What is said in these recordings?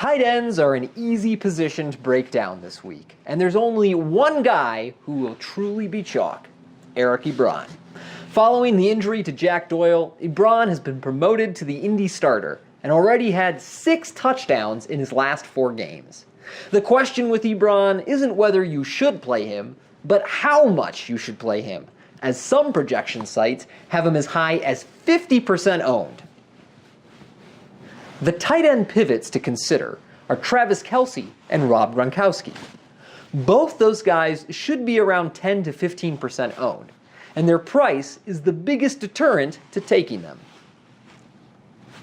Tight ends are an easy position to break down this week, and there's only one guy who will truly be chalk: Eric Ebron. Following the injury to Jack Doyle, Ebron has been promoted to the Indy starter and already had 6 touchdowns in his last 4 games. The question with Ebron isn't whether you should play him, but how much you should play him, as some projection sites have him as high as 50% owned. The tight end pivots to consider are Travis Kelce and Rob Gronkowski. Both those guys should be around 10 to 15% owned, and their price is the biggest deterrent to taking them.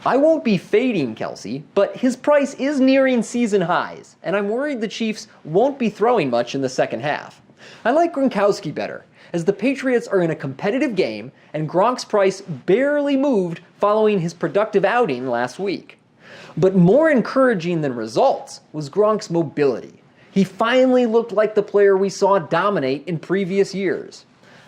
I won't be fading Kelce, but his price is nearing season highs, and I'm worried the Chiefs won't be throwing much in the second half. I like Gronkowski better, as the Patriots are in a competitive game, and Gronk's price barely moved following his productive outing last week. But more encouraging than results was Gronk's mobility. He finally looked like the player we saw dominate in previous years.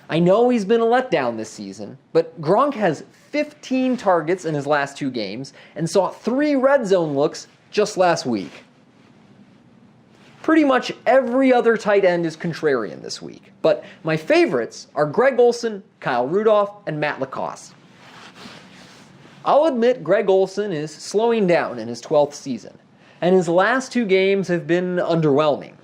I know he's been a letdown this season, but Gronk has 15 targets in his last 2 games and saw 3 red zone looks just last week. Pretty much every other tight end is contrarian this week, but my favorites are Greg Olsen, Kyle Rudolph, and Matt LaCosse. I'll admit Greg Olsen is slowing down in his 12th season, and his last 2 games have been underwhelming.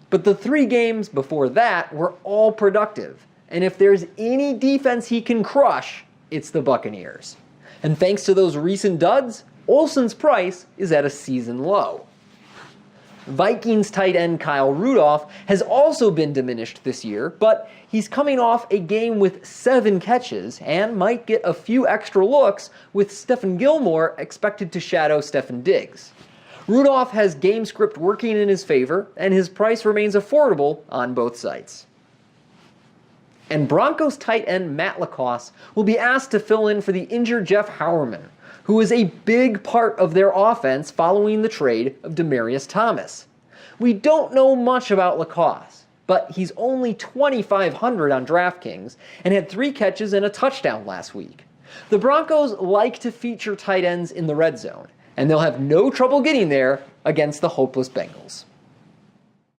But the 3 games before that were all productive, and if there's any defense he can crush, it's the Buccaneers. And thanks to those recent duds, Olsen's price is at a season low. Vikings tight end Kyle Rudolph has also been diminished this year, but he's coming off a game with 7 catches and might get a few extra looks with Stephon Gilmore expected to shadow Stefon Diggs. Rudolph has game script working in his favor, and his price remains affordable on both sites. And Broncos tight end Matt LaCosse will be asked to fill in for the injured Jeff Howerman, who is a big part of their offense following the trade of Demaryius Thomas. We don't know much about LaCosse, but he's only 2,500 on DraftKings and had 3 catches and a touchdown last week. The Broncos like to feature tight ends in the red zone, and they'll have no trouble getting there against the hopeless Bengals.